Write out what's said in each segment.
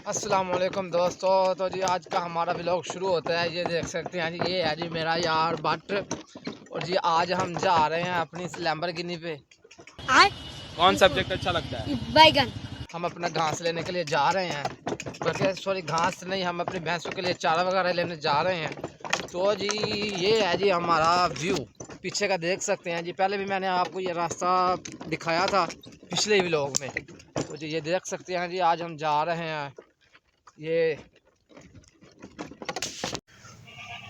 अस्सलाम वालेकुम दोस्तों। तो जी आज का हमारा व्लॉग शुरू होता है। ये देख सकते हैं जी, ये है जी मेरा यार बट। और जी आज हम जा रहे हैं अपनी इस लैम्बोर्गिनी पे। कौन सब्जेक्ट अच्छा लगता है? बैगन। हम अपना घास लेने के लिए जा रहे हैं, बल्कि सॉरी घास नहीं, हम अपनी भैंसों के लिए चारा वगैरह लेने जा रहे हैं। तो जी ये है जी हमारा व्यू पीछे का, देख सकते हैं जी। पहले भी मैंने आपको ये रास्ता दिखाया था पिछले व्लॉग में। तो जी ये देख सकते हैं जी, आज हम जा रहे हैं ये।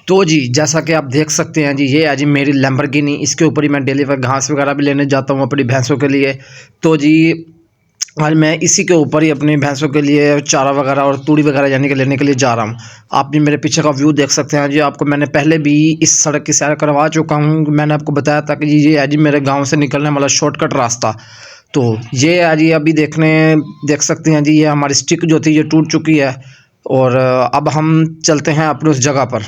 तो जी जैसा कि आप देख सकते हैं जी, ये है जी मेरी लैम्बोर्गिनी। इसके ऊपर ही मैं डेली घास वगैरह भी लेने जाता हूँ अपनी भैंसों के लिए। तो जी आज मैं इसी के ऊपर ही अपनी भैंसों के लिए चारा वगैरह और तूड़ी वगैरह यानी कि लेने के लिए जा रहा हूँ। आप भी मेरे पीछे का व्यू देख सकते हैं जी। आपको मैंने पहले भी इस सड़क की सैर करवा चुका हूँ। मैंने आपको बताया था कि ये है जी मेरे गाँव से निकलने वाला शॉर्टकट रास्ता। तो ये है जी, अभी देख सकते हैं जी, ये हमारी स्टिक जो थी ये टूट चुकी है। और अब हम चलते हैं अपनी उस जगह पर।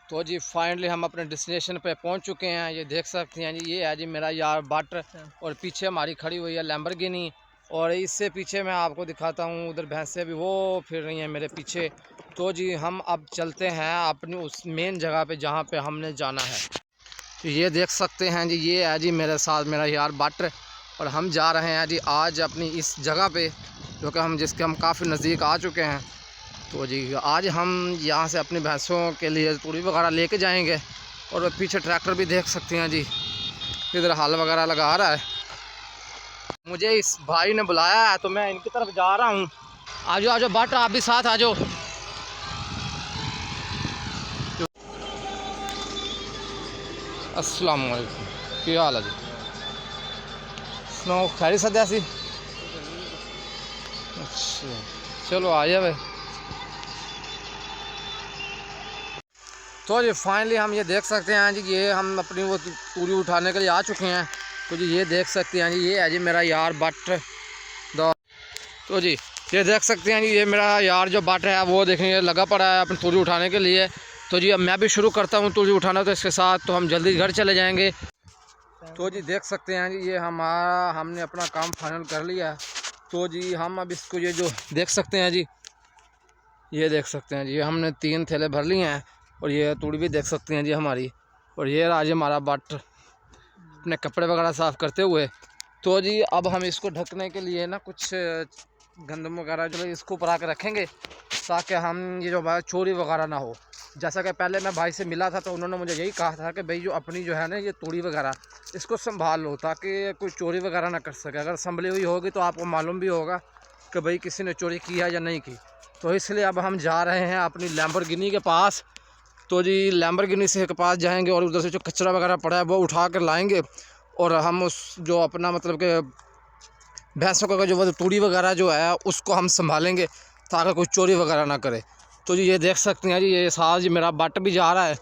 तो जी फाइनली हम अपने डेस्टिनेशन पे पहुंच चुके हैं। ये देख सकते हैं जी, ये है जी मेरा यार बट। और पीछे हमारी खड़ी हुई है लैम्बोर्गिनी। और इससे पीछे मैं आपको दिखाता हूँ, उधर भैंसें भी वो फिर रही हैं मेरे पीछे। तो जी हम अब चलते हैं अपनी उस मेन जगह पे जहाँ पे हमने जाना है। तो ये देख सकते हैं जी, ये है जी मेरे साथ मेरा यार बट। और हम जा रहे हैं जी आज अपनी इस जगह पे, जो कि जिसके हम काफ़ी नज़दीक आ चुके हैं। तो जी आज हम यहाँ से अपनी भैंसों के लिए तूड़ी वगैरह लेके जाएंगे। और पीछे ट्रैक्टर भी देख सकते हैं जी, इधर हल वगैरह लगा रहा है। मुझे इस भाई ने बुलाया है तो मैं इनकी तरफ जा रहा हूँ। आ जाओ आ जाओ बट, आप भी साथ आ जाओ। अस्सलाम वालेकुम, क्या हाल है जी? सुनाओ खैरी सद्या सी? अच्छा चलो आ जाए। तो जी फाइनली हम ये देख सकते हैं जी, ये हम अपनी वो तूड़ी उठाने के लिए आ चुके हैं। तो जी ये देख सकते हैं जी, ये है जी मेरा यार बट दो। तो जी ये देख सकते हैं जी, ये मेरा यार जो बट है वो देखिए लगा पड़ा है अपनी तूड़ी उठाने के लिए। तो जी अब मैं भी शुरू करता हूँ तूड़ी उठाना, तो इसके साथ तो हम जल्दी घर चले जाएंगे। तो जी देख सकते हैं जी, ये हमने अपना काम फाइनल कर लिया है। तो जी हम अब इसको ये जो देख सकते हैं जी, ये देख सकते हैं जी, हमने 3 थैले भर लिए हैं। और ये तूड़ी भी देख सकते हैं जी हमारी। और ये आज हमारा बट अपने कपड़े वगैरह साफ़ करते हुए। तो जी अब हम इसको ढकने के लिए ना कुछ गंदम वगैरह जो इसको ऊपर आकर रखेंगे, ताकि हम ये जो चोरी वगैरह ना हो। जैसा कि पहले मैं भाई से मिला था तो उन्होंने मुझे यही कहा था कि भाई जो अपनी जो है ना ये तूड़ी वगैरह इसको संभाल लो, ताकि कोई चोरी वगैरह ना कर सके। अगर संभली हुई होगी तो आपको मालूम भी होगा कि भाई किसी ने चोरी की है या नहीं की। तो इसलिए अब हम जा रहे हैं अपनी लैम्बोर्गिनी के पास। तो जी लैम्बोर्गिनी से के पास जाएंगे और उधर से जो कचरा वगैरह पड़ा है वो उठा कर लाएंगे। और हम उस जो अपना मतलब कि भैंसों का जो तूड़ी वगैरह जो है उसको हम संभालेंगे, ताकि कोई चोरी वगैरह ना करे। तो जी ये देख सकते हैं जी, ये साथ जी मेरा बट भी जा रहा है।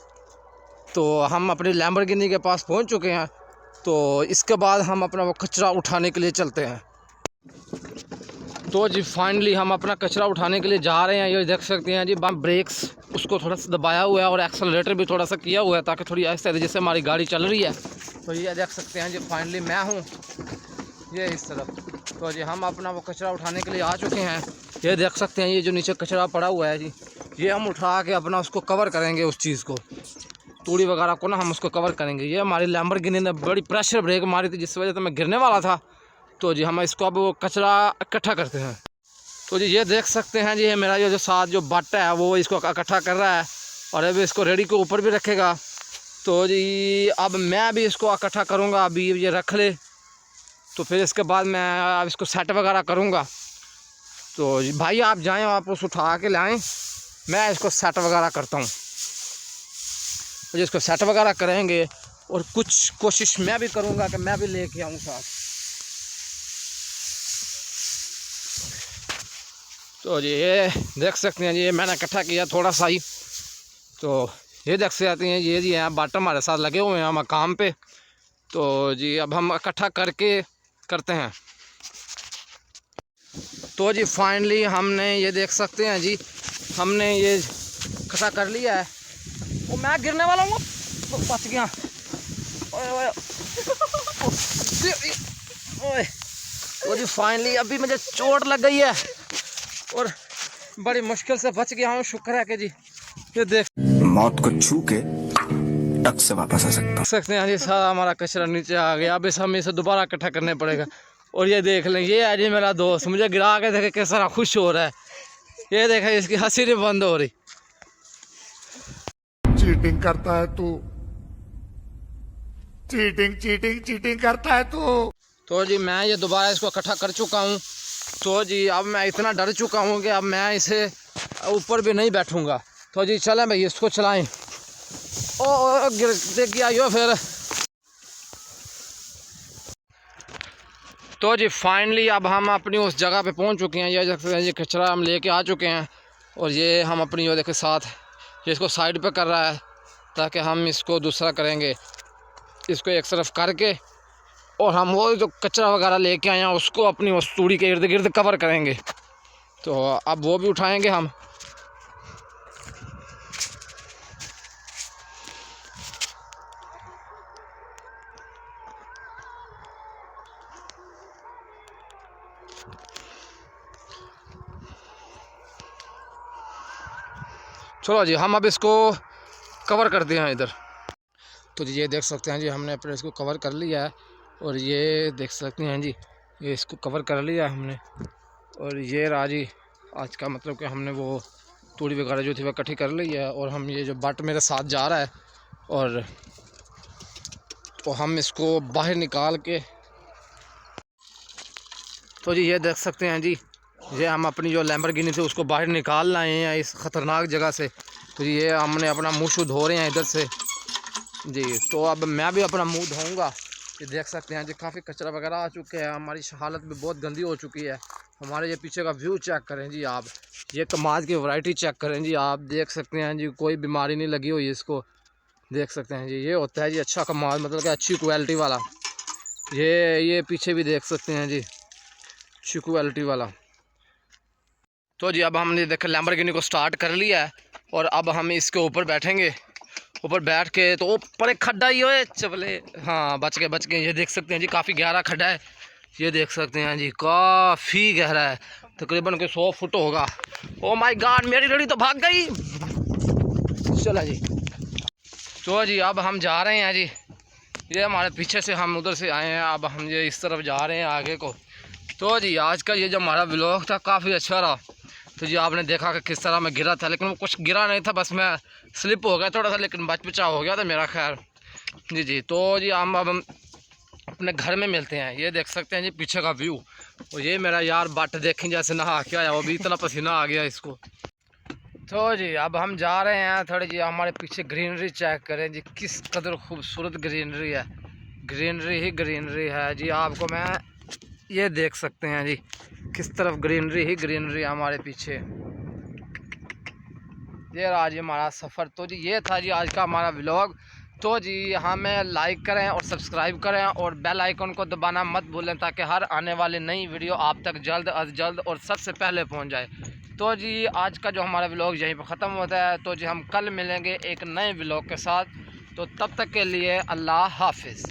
तो हम अपनी लैम्बोर्गिनी के पास पहुंच चुके हैं। तो इसके बाद हम अपना वो कचरा उठाने के लिए चलते हैं। तो जी फाइनली हम अपना कचरा उठाने के लिए जा रहे हैं। ये देख सकते हैं जी, बम ब्रेक्स उसको थोड़ा सा दबाया हुआ है और एक्सेलरेटर भी थोड़ा सा किया हुआ है, ताकि थोड़ी आहिस्ते आहिस्ते जैसे हमारी गाड़ी चल रही है। तो ये देख सकते हैं जी, फाइनली मैं हूँ ये इस तरफ। तो जी हम अपना वो कचरा उठाने के लिए आ चुके हैं। ये देख सकते हैं, ये जो नीचे कचरा पड़ा हुआ है जी, ये हम उठा के अपना उसको कवर करेंगे। उस चीज़ को तूड़ी वगैरह को ना हम उसको कवर करेंगे। ये हमारी लैम्बोर्गिनी ने बड़ी प्रेशर ब्रेक मारी थी, जिस वजह से मैं गिरने वाला था। तो जी हम इसको अब वो कचरा इकट्ठा करते हैं। तो जी ये देख सकते हैं जी, ये मेरा जो साथ जो बट है वो इसको इकट्ठा कर रहा है और अभी इसको रेडी के ऊपर भी रखेगा। तो जी अब मैं भी इसको इकट्ठा करूँगा, अभी ये रख ले तो फिर इसके बाद मैं अब इसको सेट वगैरह करूँगा। तो भाई आप जाएँ, आप उस उठा के लाएँ, मैं इसको सेट वगैरह करता हूँ। तो इसको सेट वगैरह करेंगे और कुछ कोशिश मैं भी करूँगा कि मैं भी लेके आऊँ साथ। तो ये देख सकते हैं जी, ये मैंने इकट्ठा किया थोड़ा सा ही। तो ये देख सकते हैं ये जी हैं बट हमारे साथ लगे हुए हैं हम काम पे। तो जी अब हम इकट्ठा करके करते हैं। तो जी फाइनली हमने ये देख सकते हैं जी, हमने ये इकट्ठा कर लिया है। वो मैं गिरने वाला हूँ, बच गया। ओए ओए ओए तो जी फाइनली अभी मुझे चोट लग गई है और बड़ी मुश्किल से बच गया हूँ। शुक्र है कि जी ये देख मौत को छू के टक से वापस आ सकते हैं जी, सारा हमारा कचरा नीचे आ गया। अब हमें इसे दोबारा इकट्ठा करने पड़ेगा। और ये देख लें, ये है जी मेरा दोस्त, मुझे गिरा के देखे किस तरह खुश हो रहा है। ये देखे इसकी हंसी नहीं बंद हो रही। चीटिंग करता है तू, चीटिंग चीटिंग चीटिंग करता है तू। तो जी मैं ये दोबारा इसको इकट्ठा कर चुका हूँ। तो जी अब मैं इतना डर चुका हूँ कि अब मैं इसे ऊपर भी नहीं बैठूँगा। तो जी चलें भाई इसको चलाएं। ओ गिर गया यो फिर। तो जी फाइनली अब हम अपनी उस जगह पे पहुंच चुके हैं। ये कचरा हम लेके आ चुके हैं और ये हम अपनी वो देखे साथ ये इसको साइड पे कर रहा है ताकि हम इसको दूसरा करेंगे। इसको एक तरफ करके और हम वो जो कचरा वगैरह लेके आए हैं उसको अपनी उस तूड़ी के इर्द गिर्द कवर करेंगे। तो अब वो भी उठाएंगे हम। चलो जी हम अब इसको कवर करते हैं इधर। तो जी ये देख सकते हैं जी हमने अपने इसको कवर कर लिया है और ये देख सकते हैं जी ये इसको कवर कर लिया हमने। और ये रहा जी आज का मतलब कि हमने वो तूड़ी वगैरह जो थी वह इकट्ठी कर ली है। और हम ये जो बट मेरे साथ जा रहा है और तो हम इसको बाहर निकाल के तो जी ये देख सकते हैं जी ये हम अपनी जो लैम्बोर्गिनी थी उसको बाहर निकाल लाए हैं इस ख़तरनाक जगह से। तो ये हमने अपना मुँह शुद्ध धो रहे हैं इधर से जी। तो अब मैं भी अपना मुंह धोऊंगा। ये देख सकते हैं जी काफ़ी कचरा वगैरह आ चुके हैं। हमारी हालत भी बहुत गंदी हो चुकी है। हमारे ये पीछे का व्यू चेक करें जी आप। ये कमाज की वैरायटी चेक करें जी आप। देख सकते हैं जी कोई बीमारी नहीं लगी हुई इसको। देख सकते हैं जी ये होता है जी अच्छा कमाज, मतलब कि अच्छी क्वालिटी वाला। ये पीछे भी देख सकते हैं जी अच्छी क्वालिटी वाला। तो जी अब हमने देख लैम्बोर्गिनी को स्टार्ट कर लिया है और अब हम इसके ऊपर बैठेंगे। ऊपर बैठ के तो ऊपर एक खड्डा ही है चबले। हाँ बच गए। ये देख सकते हैं जी काफ़ी गहरा खड्डा है। ये देख सकते हैं जी काफ़ी गहरा है, तकरीबन कोई 100 फुट होगा। ओ माय गॉड मेरी लड़ी तो भाग गई। चला जी। तो जी अब हम जा रहे हैं जी। ये हमारे पीछे से हम उधर से आए हैं, अब हम ये इस तरफ जा रहे हैं आगे को। तो जी आज का ये जो हमारा व्लॉग था काफ़ी अच्छा रहा। तो जी आपने देखा कि किस तरह मैं गिरा था, लेकिन वो कुछ गिरा नहीं था, बस मैं स्लिप हो गया थोड़ा सा, लेकिन बचा हो गया था मेरा खैर जी। तो जी हम अब अपने घर में मिलते हैं। ये देख सकते हैं जी पीछे का व्यू। और ये मेरा यार बट देखें जैसे नहा के आया, वो भी इतना पसीना आ गया इसको। तो जी अब हम जा रहे हैं थोड़ी जी हमारे पीछे ग्रीनरी चेक करें जी किस कदर खूबसूरत ग्रीनरी है। ग्रीनरी ही ग्रीनरी है जी। आपको मैं ये देख सकते हैं जी किस तरफ ग्रीनरी ही ग्रीनरी हमारे पीछे। ये रहा जी हमारा सफ़र। तो जी ये था जी आज का हमारा व्लॉग। तो जी हमें लाइक करें और सब्सक्राइब करें और बेल आइकन को दबाना मत भूलें ताकि हर आने वाली नई वीडियो आप तक जल्द अज जल्द और सबसे पहले पहुंच जाए। तो जी आज का जो हमारा व्लॉग यहीं पर ख़त्म होता है। तो जी हम कल मिलेंगे एक नए व्लॉग के साथ। तो तब तक के लिए अल्लाह हाफिज़।